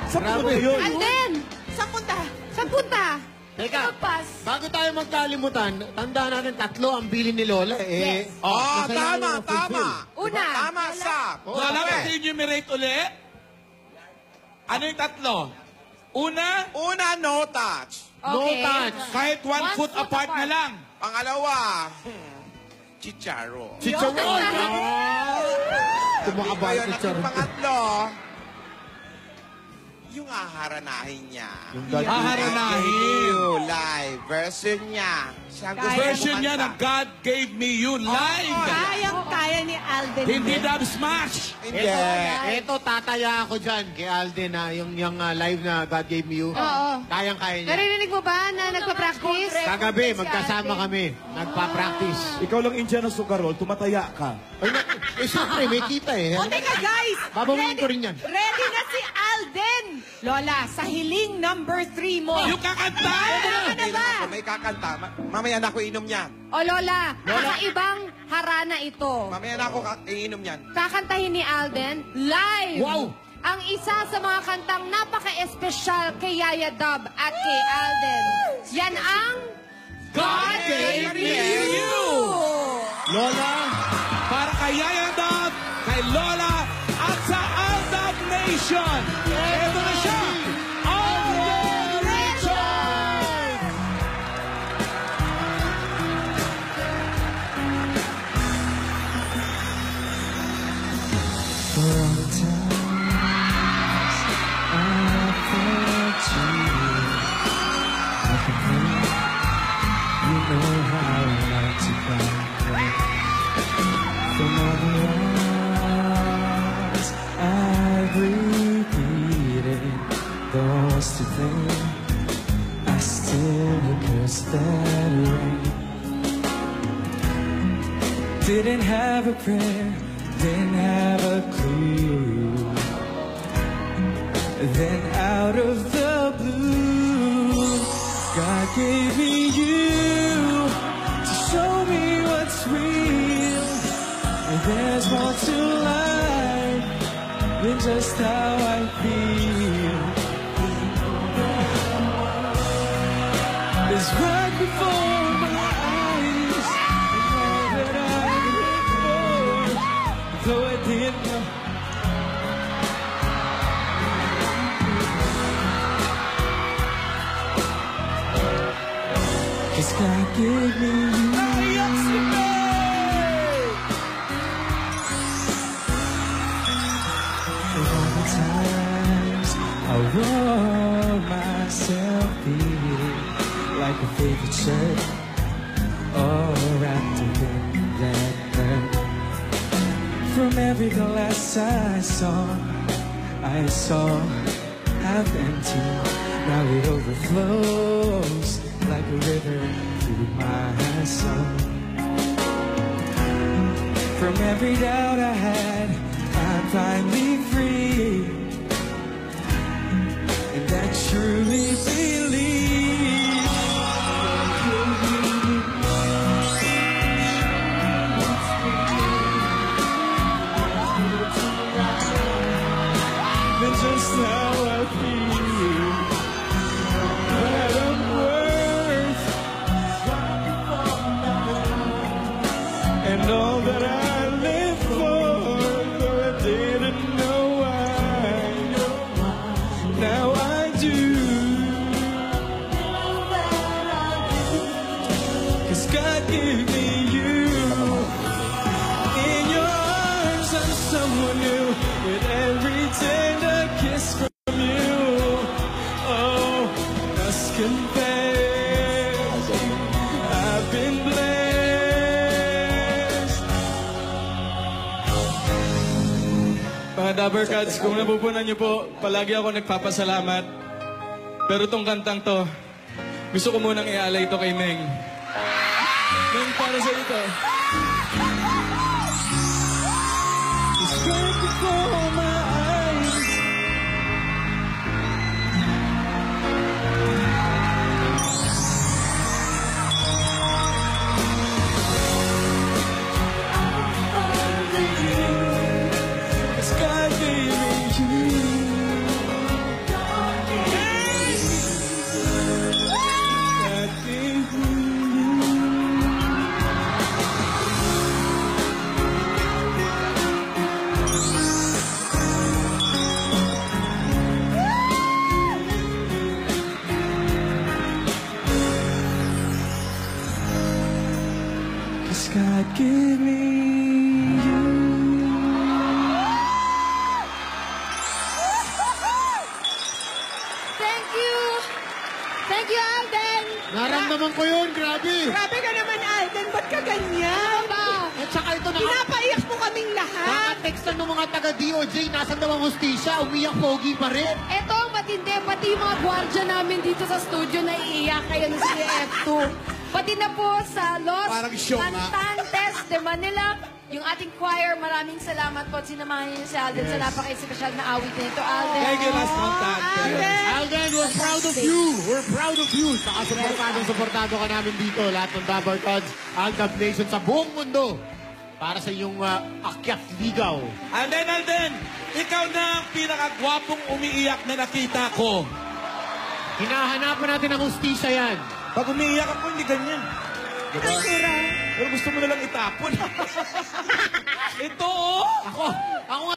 Saan punta yun? Alden! Saan punta? Saan punta? Teka, Magpas. bago tayo magkalimutan, tandaan natin 3 ang bili ni Lola. Yes. Tama, tama. Una. Tama, Sam. Lola, pati-enumerate ulit. Ano yung 3? Una, No touch. No Okay. touch. kahit 1 foot apart na lang. Pangalawa, chicharo. Chicharon. Kumakabay Ayun, ng ang chicharon. pangatlo, yung haharanahin niya. Yung God Haharanahin. Live version niya. Siya gusto Version niya ng kumanta. God Gave Me You live. Kayang-kaya ni Alden. Hindi dub smash. Hindi. Ito, tataya ako dyan kay Alden na yung live na God Gave Me You. Oo. Kayang-kaya niya. Narinig mo ba na nagpa-practice? Kagabi, magkasama kami. Nagpa-practice. Ikaw lang Indian ng sugarol, tumataya ka. Ay, siyempre, may kita eh. O, teka guys! Babawin ko rin yan. Ready na si Alden! Lola, sa hiling number 3 mo. Yung kakanta. Hindi na ako may kakanta. Mamaya na ako inom yan. O Lola, kakaibang harana ito. Mamaya na ako iinom yan. Kakantahin ni Alden live. Wow! Ang isa sa mga kantang napaka-espesyal kay Yaya Dub at kay Alden. Yan ang God Gave Me You. Lola, Para kay Yaya Dub, kay Lola, at sa Aldab Nation. Ito na siya. Alden Richard. Those to think I still curse that rain. Didn't have a prayer, didn't have a clue. Then out of the blue, God gave me you to show me what's real. And there's more to life than just how I feel. It's right before my eyes, and all that I live for, though I didn't know. Cause God gave me you. And all the times I wore myself beating like a favorite shirt, all wrapped up in that hurt. From every glass I saw half empty. Now it overflows like a river through my soul. From every doubt I had, I'm finally free, and I truly believe. Just how I feel, that I'm worth, and all that I live for, though I didn't know why, now I do. 'Cause God gave me you. In your arms I'm someone new, with every tender kiss from you. Oh, must confess, I've been blessed. Mga Dabbercats, kung napupunan niyo po, palagi ako nagpapasalamat. Pero tong kantang to, gusto ko munang ialay ito kay Meng. Meng, para sa ito. It's right before my eyes. It's God gave me you. Naramdaman ko yun, grabe. Grabe ka naman, Alden. Ba't ka ganyan? At saka ito na... Pinapaiyak mo kaming lahat. Nakatextan ng mga taga-DOJ, nasan daw ang hustisya, umiyak pogi pa rin. Ito ang matindi, pati yung mga gwardiya namin dito sa studio na iiyak kayo ng CF2. Pati na po sa Los Parang show nga. Cantantes de Manila, yung ating choir, maraming salamat po at sinamahan niyo si Alden sa napaka-espesyal na awit nito. Alden. Thank you, Las Contantes. Alden, we're proud of you. We're proud of you. Saka suportado ka namin dito. Lahat ng Dabber Cats, Aldab Nation sa buong mundo. Para sa iyong akyat ligaw. Alden, ikaw na ang pinakagwapong umiiyak na nakita ko. Hinahanapan natin ang hustisya yan. Pag umiiyak ako, hindi ganyan. Diba? Pero gusto mo nalang itapon. Ito, oh! Ako nga